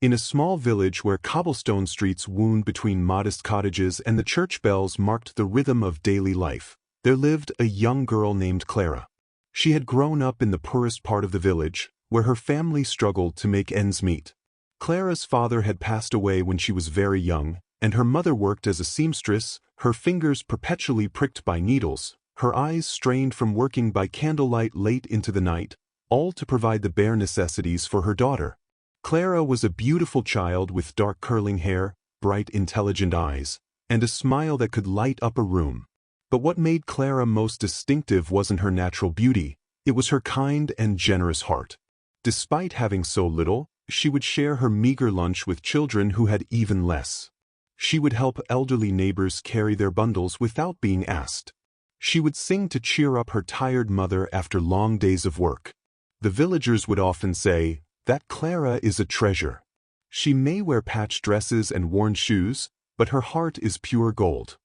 In a small village where cobblestone streets wound between modest cottages and the church bells marked the rhythm of daily life, there lived a young girl named Clara. She had grown up in the poorest part of the village, where her family struggled to make ends meet. Clara's father had passed away when she was very young, and her mother worked as a seamstress, her fingers perpetually pricked by needles, her eyes strained from working by candlelight late into the night, all to provide the bare necessities for her daughter. Clara was a beautiful child with dark curling hair, bright intelligent eyes, and a smile that could light up a room. But what made Clara most distinctive wasn't her natural beauty, it was her kind and generous heart. Despite having so little, she would share her meager lunch with children who had even less. She would help elderly neighbors carry their bundles without being asked. She would sing to cheer up her tired mother after long days of work. The villagers would often say, "That Clara is a treasure. She may wear patched dresses and worn shoes, but her heart is pure gold."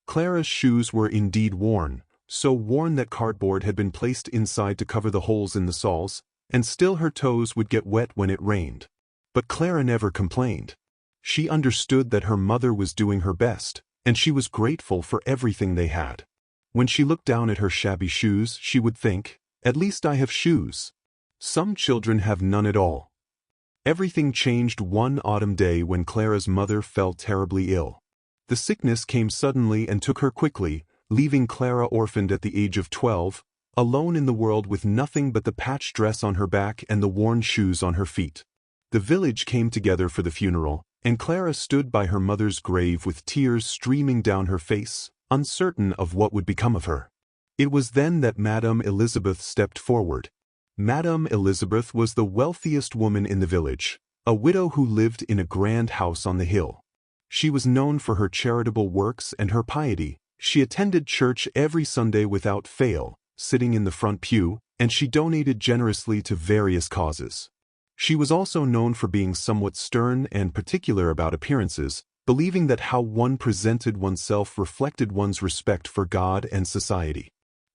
Clara's shoes were indeed worn, so worn that cardboard had been placed inside to cover the holes in the soles, and still her toes would get wet when it rained. But Clara never complained. She understood that her mother was doing her best, and she was grateful for everything they had. When she looked down at her shabby shoes, she would think, "At least I have shoes. Some children have none at all." Everything changed one autumn day when Clara's mother fell terribly ill. The sickness came suddenly and took her quickly, leaving Clara orphaned at the age of 12, alone in the world with nothing but the patched dress on her back and the worn shoes on her feet. The village came together for the funeral, and Clara stood by her mother's grave with tears streaming down her face, uncertain of what would become of her. It was then that Madame Elizabeth stepped forward. Madame Elizabeth was the wealthiest woman in the village, a widow who lived in a grand house on the hill. She was known for her charitable works and her piety. She attended church every Sunday without fail, sitting in the front pew, and she donated generously to various causes. She was also known for being somewhat stern and particular about appearances, believing that how one presented oneself reflected one's respect for God and society.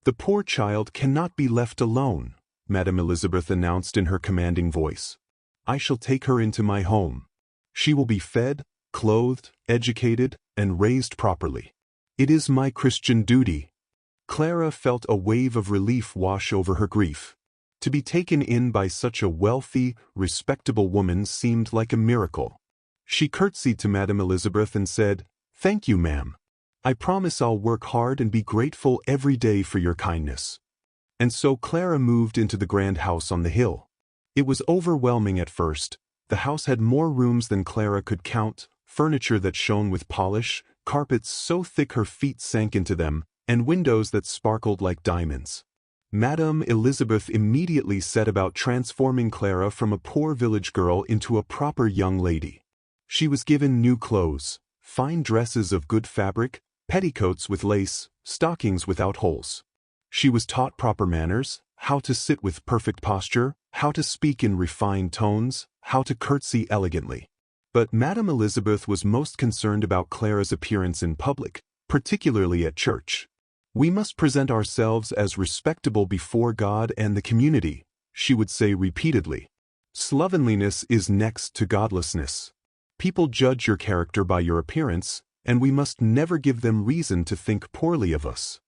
"The poor child cannot be left alone," Madame Elizabeth announced in her commanding voice. "I shall take her into my home. She will be fed, clothed, educated, and raised properly. It is my Christian duty." Clara felt a wave of relief wash over her grief. To be taken in by such a wealthy, respectable woman seemed like a miracle. She curtsied to Madame Elizabeth and said, "Thank you, ma'am. I promise I'll work hard and be grateful every day for your kindness." And so Clara moved into the grand house on the hill. It was overwhelming at first. The house had more rooms than Clara could count, furniture that shone with polish, carpets so thick her feet sank into them, and windows that sparkled like diamonds. Madame Elizabeth immediately set about transforming Clara from a poor village girl into a proper young lady. She was given new clothes, fine dresses of good fabric, petticoats with lace, stockings without holes. She was taught proper manners, how to sit with perfect posture, how to speak in refined tones, how to curtsy elegantly. But Madame Elizabeth was most concerned about Clara's appearance in public, particularly at church. "We must present ourselves as respectable before God and the community," she would say repeatedly. "Slovenliness is next to godlessness. People judge your character by your appearance, and we must never give them reason to think poorly of us."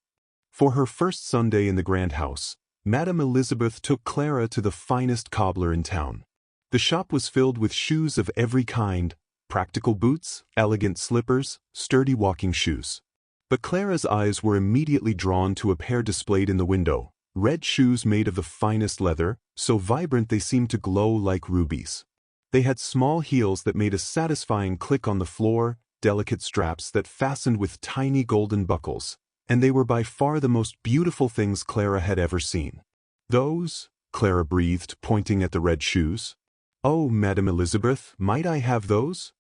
For her first Sunday in the grand house, Madame Elizabeth took Clara to the finest cobbler in town. The shop was filled with shoes of every kind, practical boots, elegant slippers, sturdy walking shoes. But Clara's eyes were immediately drawn to a pair displayed in the window, red shoes made of the finest leather, so vibrant they seemed to glow like rubies. They had small heels that made a satisfying click on the floor, delicate straps that fastened with tiny golden buckles, and they were by far the most beautiful things Clara had ever seen. "Those?" Clara breathed, pointing at the red shoes. "Oh, Madame Elizabeth, might I have those?"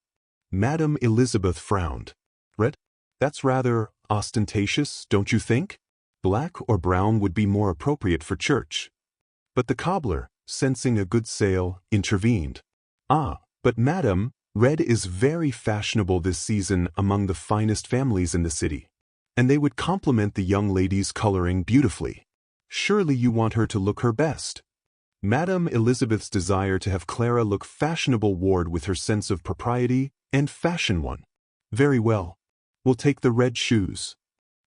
Madame Elizabeth frowned. "Red? That's rather ostentatious, don't you think? Black or brown would be more appropriate for church." But the cobbler, sensing a good sale, intervened. "Ah, but madam, red is very fashionable this season among the finest families in the city, and they would complement the young lady's coloring beautifully. Surely you want her to look her best." Madame Elizabeth's desire to have Clara look fashionable warred with her sense of propriety and fashion one. Very well. We'll take the red shoes.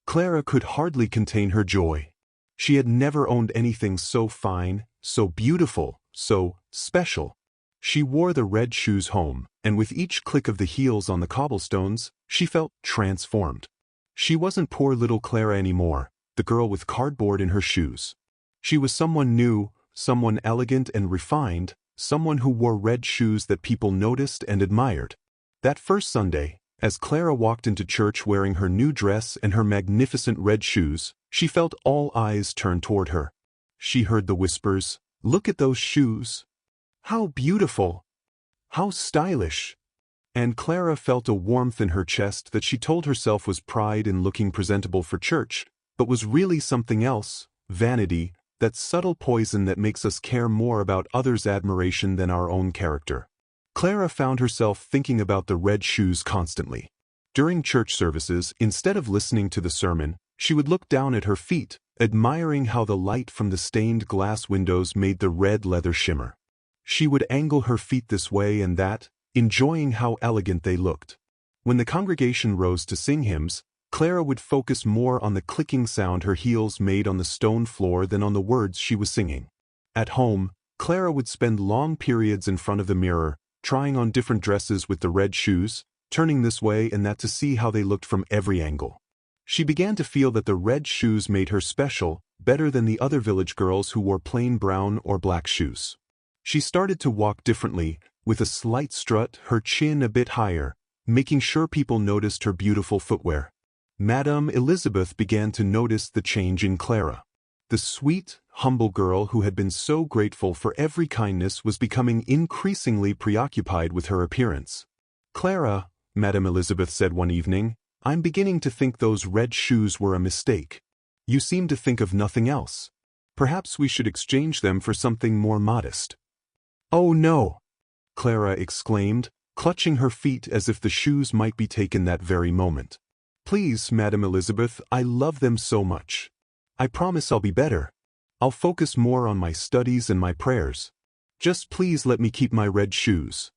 Clara could hardly contain her joy. She had never owned anything so fine, so beautiful, so special. She wore the red shoes home, and with each click of the heels on the cobblestones, she felt transformed. She wasn't poor little Clara anymore, the girl with cardboard in her shoes. She was someone new, someone elegant and refined, someone who wore red shoes that people noticed and admired. That first Sunday, as Clara walked into church wearing her new dress and her magnificent red shoes, she felt all eyes turn toward her. She heard the whispers, "Look at those shoes! How beautiful! How stylish!" And Clara felt a warmth in her chest that she told herself was pride in looking presentable for church, but was really something else, vanity, that subtle poison that makes us care more about others' admiration than our own character. Clara found herself thinking about the red shoes constantly. During church services, instead of listening to the sermon, she would look down at her feet, admiring how the light from the stained glass windows made the red leather shimmer. She would angle her feet this way and that, enjoying how elegant they looked. When the congregation rose to sing hymns, Clara would focus more on the clicking sound her heels made on the stone floor than on the words she was singing. At home, Clara would spend long periods in front of the mirror, trying on different dresses with the red shoes, turning this way and that to see how they looked from every angle. She began to feel that the red shoes made her special, better than the other village girls who wore plain brown or black shoes. She started to walk differently, with a slight strut, her chin a bit higher, making sure people noticed her beautiful footwear. Madame Elizabeth began to notice the change in Clara. The sweet, humble girl who had been so grateful for every kindness was becoming increasingly preoccupied with her appearance. "Clara," Madame Elizabeth said one evening, "I'm beginning to think those red shoes were a mistake. You seem to think of nothing else. Perhaps we should exchange them for something more modest." "Oh no!" Clara exclaimed, clutching her feet as if the shoes might be taken that very moment. "Please, Madame Elizabeth, I love them so much. I promise I'll be better. I'll focus more on my studies and my prayers. Just please let me keep my red shoes."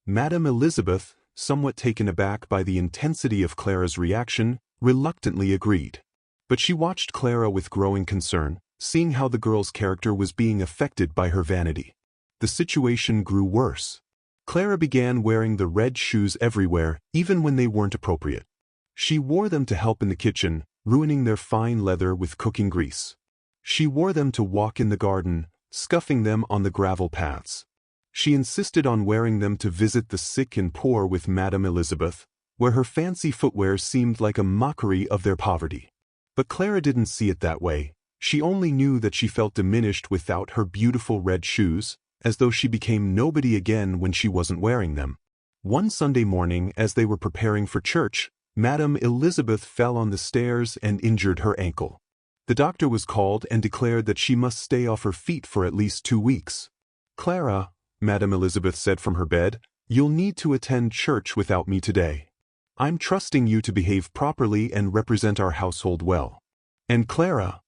Madame Elizabeth, somewhat taken aback by the intensity of Clara's reaction, reluctantly agreed. But she watched Clara with growing concern, seeing how the girl's character was being affected by her vanity. The situation grew worse. Clara began wearing the red shoes everywhere, even when they weren't appropriate. She wore them to help in the kitchen, ruining their fine leather with cooking grease. She wore them to walk in the garden, scuffing them on the gravel paths. She insisted on wearing them to visit the sick and poor with Madame Elizabeth, where her fancy footwear seemed like a mockery of their poverty. But Clara didn't see it that way. She only knew that she felt diminished without her beautiful red shoes, as though she became nobody again when she wasn't wearing them. One Sunday morning, as they were preparing for church, Madame Elizabeth fell on the stairs and injured her ankle. The doctor was called and declared that she must stay off her feet for at least 2 weeks. "Clara," Madame Elizabeth said from her bed, "you'll need to attend church without me today. I'm trusting you to behave properly and represent our household well. And Clara,"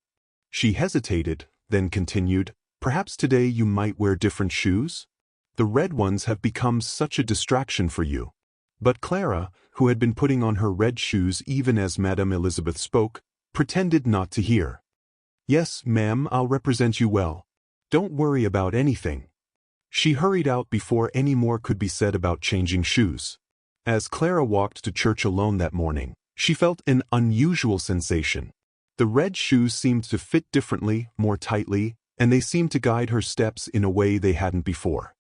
she hesitated, then continued, "perhaps today you might wear different shoes? The red ones have become such a distraction for you." But Clara, who had been putting on her red shoes even as Madame Elizabeth spoke, pretended not to hear. "Yes, ma'am, I'll represent you well. Don't worry about anything." She hurried out before any more could be said about changing shoes. As Clara walked to church alone that morning, she felt an unusual sensation. The red shoes seemed to fit differently, more tightly, and they seemed to guide her steps in a way they hadn't before.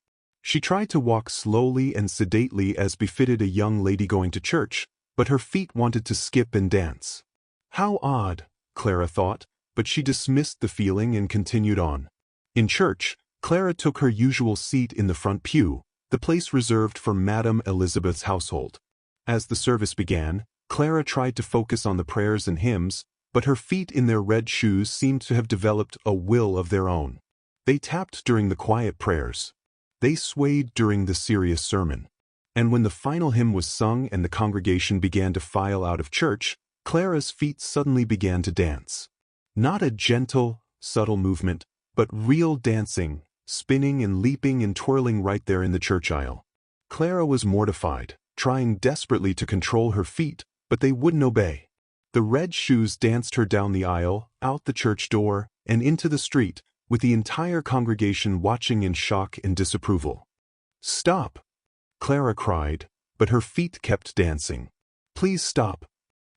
She tried to walk slowly and sedately as befitted a young lady going to church, but her feet wanted to skip and dance. How odd, Clara thought, but she dismissed the feeling and continued on. In church, Clara took her usual seat in the front pew, the place reserved for Madame Elizabeth's household. As the service began, Clara tried to focus on the prayers and hymns, but her feet in their red shoes seemed to have developed a will of their own. They tapped during the quiet prayers. They swayed during the serious sermon. And when the final hymn was sung and the congregation began to file out of church, Clara's feet suddenly began to dance. Not a gentle, subtle movement, but real dancing, spinning and leaping and twirling right there in the church aisle. Clara was mortified, trying desperately to control her feet, but they wouldn't obey. The red shoes danced her down the aisle, out the church door, and into the street, with the entire congregation watching in shock and disapproval. "Stop!" Clara cried, but her feet kept dancing. "Please stop."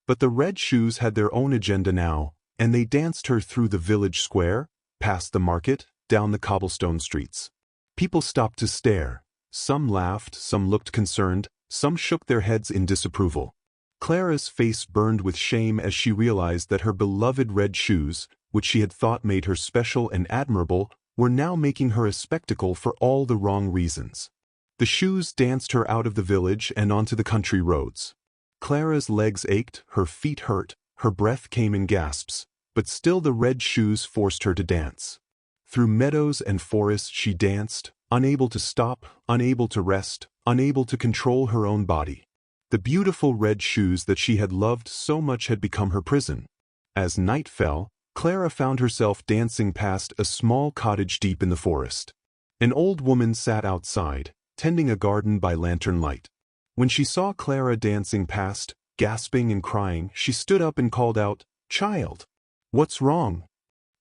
But the red shoes had their own agenda now, and they danced her through the village square, past the market, down the cobblestone streets. People stopped to stare. Some laughed, some looked concerned, some shook their heads in disapproval. Clara's face burned with shame as she realized that her beloved red shoes, which she had thought made her special and admirable, were now making her a spectacle for all the wrong reasons. The shoes danced her out of the village and onto the country roads. Clara's legs ached, her feet hurt, her breath came in gasps, but still the red shoes forced her to dance. Through meadows and forests she danced, unable to stop, unable to rest, unable to control her own body. The beautiful red shoes that she had loved so much had become her prison. As night fell, Clara found herself dancing past a small cottage deep in the forest. An old woman sat outside, tending a garden by lantern light. When she saw Clara dancing past, gasping and crying, she stood up and called out, "Child! What's wrong?"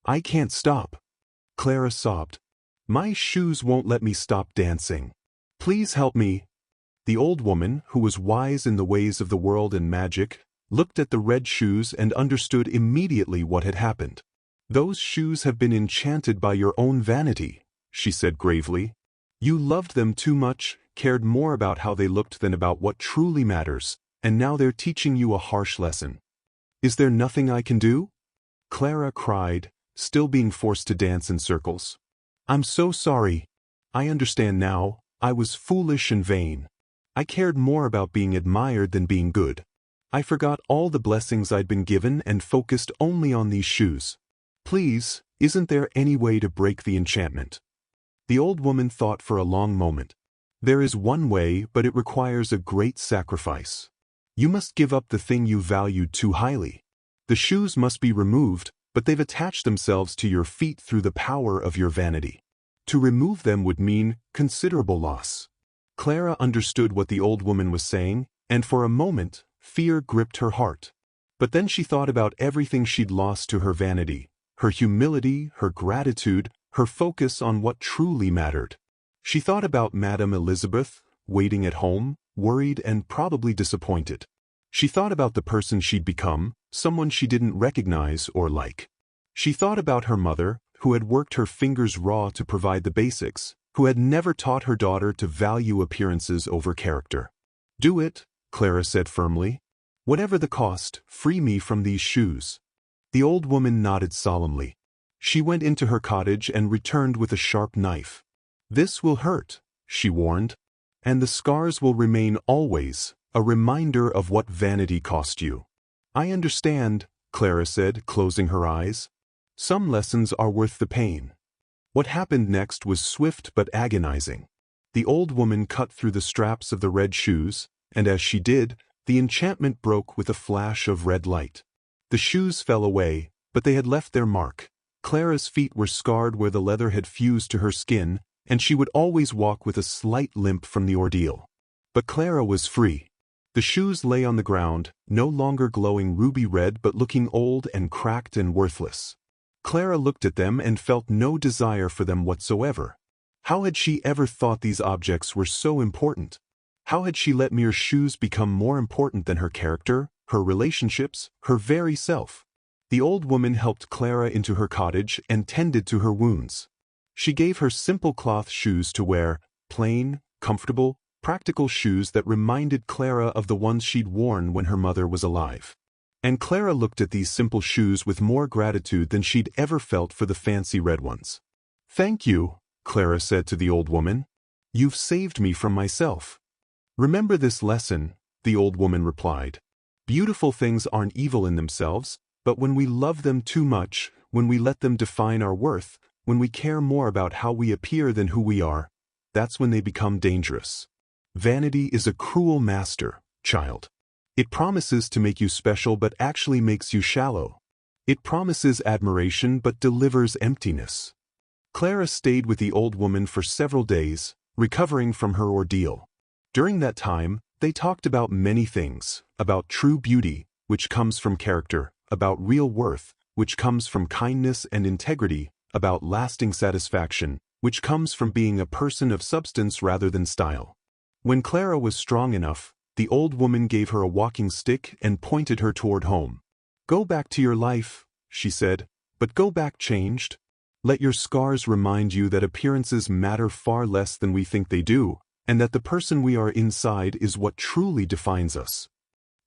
"I can't stop," Clara sobbed. "My shoes won't let me stop dancing. Please help me." The old woman, who was wise in the ways of the world and magic, looked at the red shoes and understood immediately what had happened. "Those shoes have been enchanted by your own vanity," she said gravely. "You loved them too much, cared more about how they looked than about what truly matters, and now they're teaching you a harsh lesson. Is there nothing I can do?" Clara cried, still being forced to dance in circles. "I'm so sorry. I understand now. I was foolish and vain. I cared more about being admired than being good. I forgot all the blessings I'd been given and focused only on these shoes. Please, isn't there any way to break the enchantment?" The old woman thought for a long moment. "There is one way, but it requires a great sacrifice. You must give up the thing you valued too highly. The shoes must be removed, but they've attached themselves to your feet through the power of your vanity. To remove them would mean considerable loss." Clara understood what the old woman was saying, and for a moment, fear gripped her heart. But then she thought about everything she'd lost to her vanity, her humility, her gratitude, her focus on what truly mattered. She thought about Madame Elizabeth, waiting at home, worried and probably disappointed. She thought about the person she'd become, someone she didn't recognize or like. She thought about her mother, who had worked her fingers raw to provide the basics, who had never taught her daughter to value appearances over character. "Do it," Clara said firmly. "Whatever the cost, free me from these shoes." The old woman nodded solemnly. She went into her cottage and returned with a sharp knife. "This will hurt," she warned. "And the scars will remain always, a reminder of what vanity cost you." "I understand," Clara said, closing her eyes. "Some lessons are worth the pain." What happened next was swift but agonizing. The old woman cut through the straps of the red shoes, and as she did, the enchantment broke with a flash of red light. The shoes fell away, but they had left their mark. Clara's feet were scarred where the leather had fused to her skin, and she would always walk with a slight limp from the ordeal. But Clara was free. The shoes lay on the ground, no longer glowing ruby red but looking old and cracked and worthless. Clara looked at them and felt no desire for them whatsoever. How had she ever thought these objects were so important? How had she let mere shoes become more important than her character, her relationships, her very self? The old woman helped Clara into her cottage and tended to her wounds. She gave her simple cloth shoes to wear, plain, comfortable, practical shoes that reminded Clara of the ones she'd worn when her mother was alive. And Clara looked at these simple shoes with more gratitude than she'd ever felt for the fancy red ones. "Thank you," Clara said to the old woman. "You've saved me from myself." "Remember this lesson," the old woman replied. "Beautiful things aren't evil in themselves, but when we love them too much, when we let them define our worth, when we care more about how we appear than who we are, that's when they become dangerous. Vanity is a cruel master, child. It promises to make you special but actually makes you shallow. It promises admiration but delivers emptiness." Clara stayed with the old woman for several days, recovering from her ordeal. During that time, they talked about many things, about true beauty, which comes from character, about real worth, which comes from kindness and integrity, about lasting satisfaction, which comes from being a person of substance rather than style. When Clara was strong enough, the old woman gave her a walking stick and pointed her toward home. "Go back to your life," she said, "but go back changed. Let your scars remind you that appearances matter far less than we think they do, and that the person we are inside is what truly defines us."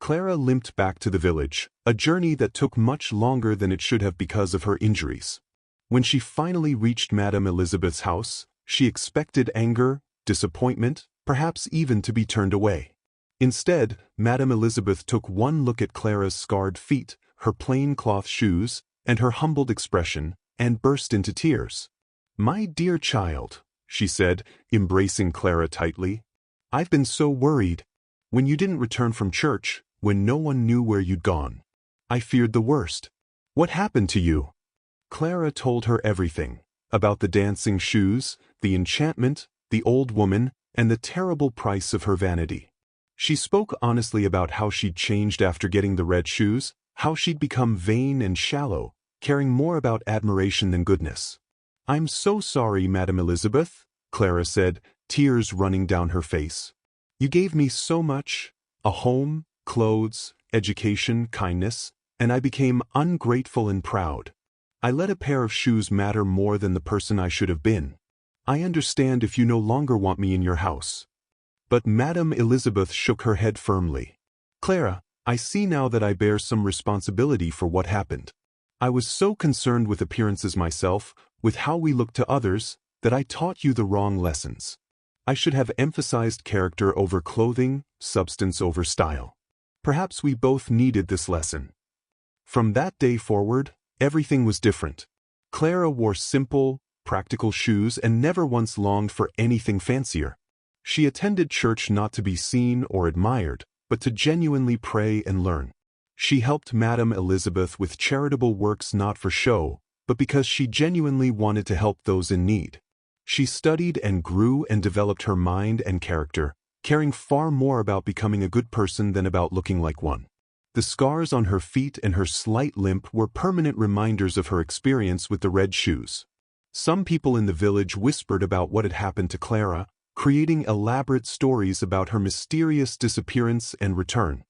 Clara limped back to the village, a journey that took much longer than it should have because of her injuries. When she finally reached Madame Elizabeth's house, she expected anger, disappointment, perhaps even to be turned away. Instead, Madame Elizabeth took one look at Clara's scarred feet, her plain cloth shoes, and her humbled expression, and burst into tears. "My dear child," she said, embracing Clara tightly, "I've been so worried. When you didn't return from church, when no one knew where you'd gone, I feared the worst. What happened to you?" Clara told her everything, about the dancing shoes, the enchantment, the old woman, and the terrible price of her vanity. She spoke honestly about how she'd changed after getting the red shoes, how she'd become vain and shallow, caring more about admiration than goodness. "I'm so sorry, Madame Elizabeth," Clara said, tears running down her face. "You gave me so much, a home, clothes, education, kindness, and I became ungrateful and proud. I let a pair of shoes matter more than the person I should have been. I understand if you no longer want me in your house." But Madame Elizabeth shook her head firmly. "Clara, I see now that I bear some responsibility for what happened. I was so concerned with appearances myself, with how we look to others, that I taught you the wrong lessons. I should have emphasized character over clothing, substance over style. Perhaps we both needed this lesson." From that day forward, everything was different. Clara wore simple, practical shoes and never once longed for anything fancier. She attended church not to be seen or admired, but to genuinely pray and learn. She helped Madame Elizabeth with charitable works not for show, but because she genuinely wanted to help those in need. She studied and grew and developed her mind and character, caring far more about becoming a good person than about looking like one. The scars on her feet and her slight limp were permanent reminders of her experience with the red shoes. Some people in the village whispered about what had happened to Clara, creating elaborate stories about her mysterious disappearance and return.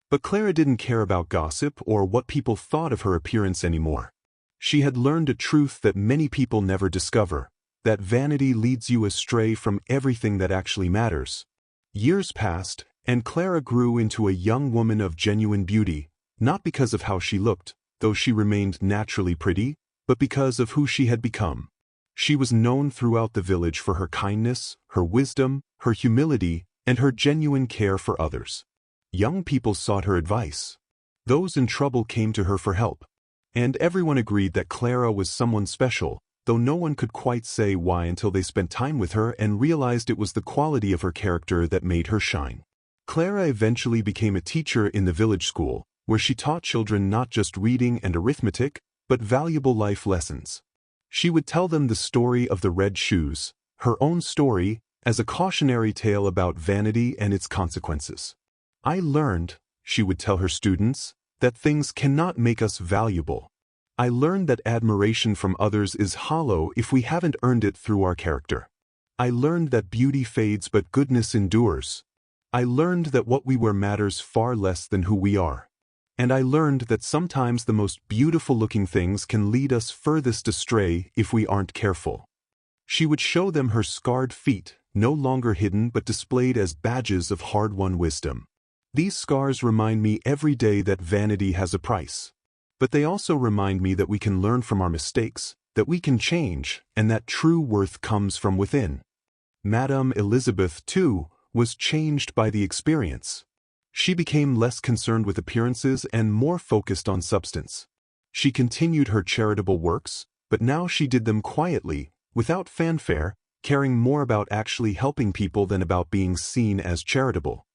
But Clara didn't care about gossip or what people thought of her appearance anymore. She had learned a truth that many people never discover, that vanity leads you astray from everything that actually matters. Years passed, and Clara grew into a young woman of genuine beauty, not because of how she looked, though she remained naturally pretty, but because of who she had become. She was known throughout the village for her kindness, her wisdom, her humility, and her genuine care for others. Young people sought her advice. Those in trouble came to her for help. And everyone agreed that Clara was someone special, though no one could quite say why until they spent time with her and realized it was the quality of her character that made her shine. Clara eventually became a teacher in the village school, where she taught children not just reading and arithmetic, but valuable life lessons. She would tell them the story of the red shoes, her own story, as a cautionary tale about vanity and its consequences. "I learned," she would tell her students, "that things cannot make us valuable. I learned that admiration from others is hollow if we haven't earned it through our character. I learned that beauty fades but goodness endures. I learned that what we wear matters far less than who we are. And I learned that sometimes the most beautiful-looking things can lead us furthest astray if we aren't careful." She would show them her scarred feet, no longer hidden but displayed as badges of hard-won wisdom. "These scars remind me every day that vanity has a price. But they also remind me that we can learn from our mistakes, that we can change, and that true worth comes from within." Madame Elizabeth, too, was changed by the experience. She became less concerned with appearances and more focused on substance. She continued her charitable works, but now she did them quietly, without fanfare, caring more about actually helping people than about being seen as charitable.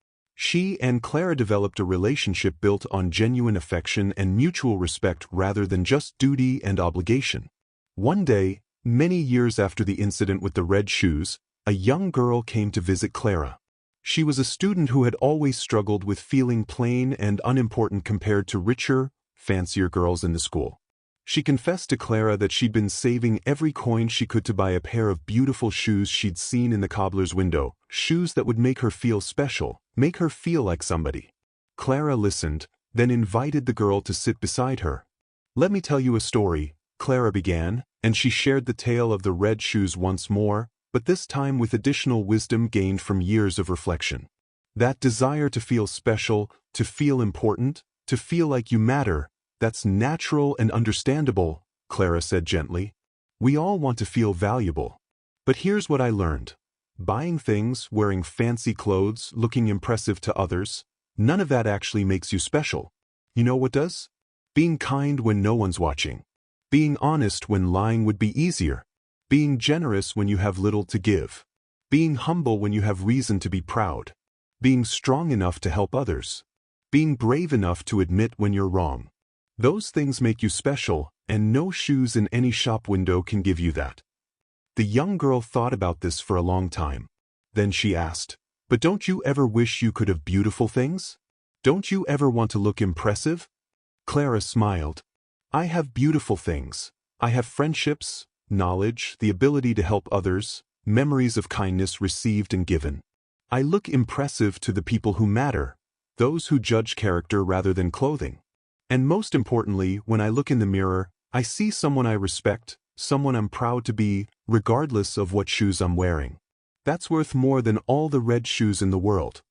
She and Clara developed a relationship built on genuine affection and mutual respect rather than just duty and obligation. One day, Many years after the incident with the red shoes, a young girl came to visit Clara. She was a student who had always struggled with feeling plain and unimportant compared to richer, fancier girls in the school. She confessed to Clara that she'd been saving every coin she could to buy a pair of beautiful shoes she'd seen in the cobbler's window, shoes that would make her feel special, make her feel like somebody. Clara listened, then invited the girl to sit beside her. "Let me tell you a story," Clara began, and she shared the tale of the red shoes once more, but this time with additional wisdom gained from years of reflection. That desire to feel special, to feel important, to feel like you matter, that's natural and understandable, Clara said gently. We all want to feel valuable. But here's what I learned. Buying things, wearing fancy clothes, looking impressive to others, none of that actually makes you special. You know what does? Being kind when no one's watching. Being honest when lying would be easier. Being generous when you have little to give. Being humble when you have reason to be proud. Being strong enough to help others. Being brave enough to admit when you're wrong. Those things make you special, and no shoes in any shop window can give you that. The young girl thought about this for a long time. Then she asked, "But don't you ever wish you could have beautiful things? Don't you ever want to look impressive?" Clara smiled. "I have beautiful things. I have friendships, knowledge, the ability to help others, memories of kindness received and given. I look impressive to the people who matter, those who judge character rather than clothing. And most importantly, when I look in the mirror, I see someone I respect, someone I'm proud to be, regardless of what shoes I'm wearing. That's worth more than all the red shoes in the world."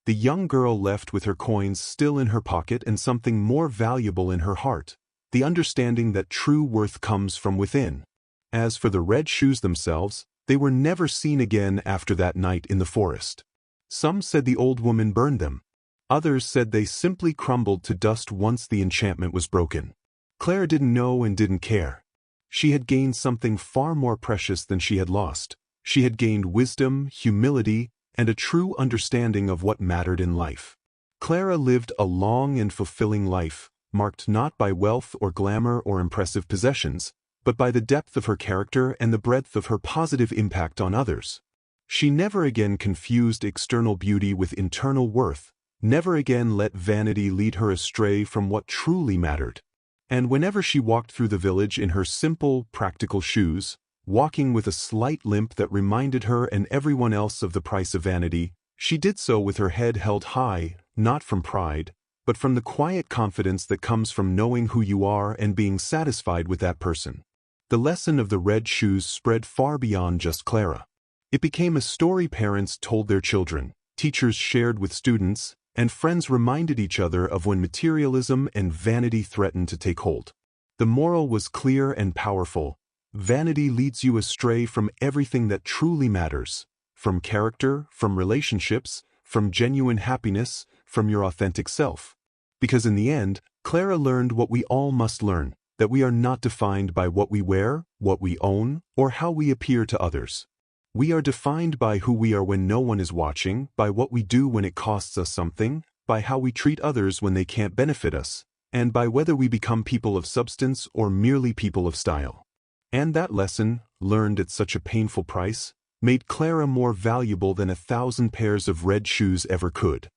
The young girl left with her coins still in her pocket and something more valuable in her heart, the understanding that true worth comes from within. As for the red shoes themselves, they were never seen again after that night in the forest. Some said the old woman burned them. Others said they simply crumbled to dust once the enchantment was broken. Claire didn't know and didn't care. She had gained something far more precious than she had lost. She had gained wisdom, humility, and a true understanding of what mattered in life. Clara lived a long and fulfilling life, marked not by wealth or glamour or impressive possessions, but by the depth of her character and the breadth of her positive impact on others. She never again confused external beauty with internal worth, never again let vanity lead her astray from what truly mattered. And whenever she walked through the village in her simple, practical shoes, walking with a slight limp that reminded her and everyone else of the price of vanity, she did so with her head held high, not from pride, but from the quiet confidence that comes from knowing who you are and being satisfied with that person. The lesson of the red shoes spread far beyond just Clara. It became a story parents told their children, teachers shared with students, and friends reminded each other of when materialism and vanity threatened to take hold. The moral was clear and powerful. Vanity leads you astray from everything that truly matters, from character, from relationships, from genuine happiness, from your authentic self. Because in the end, Clara learned what we all must learn, that we are not defined by what we wear, what we own, or how we appear to others. We are defined by who we are when no one is watching, by what we do when it costs us something, by how we treat others when they can't benefit us, and by whether we become people of substance or merely people of style. And that lesson, learned at such a painful price, made Clara more valuable than 1,000 pairs of red shoes ever could.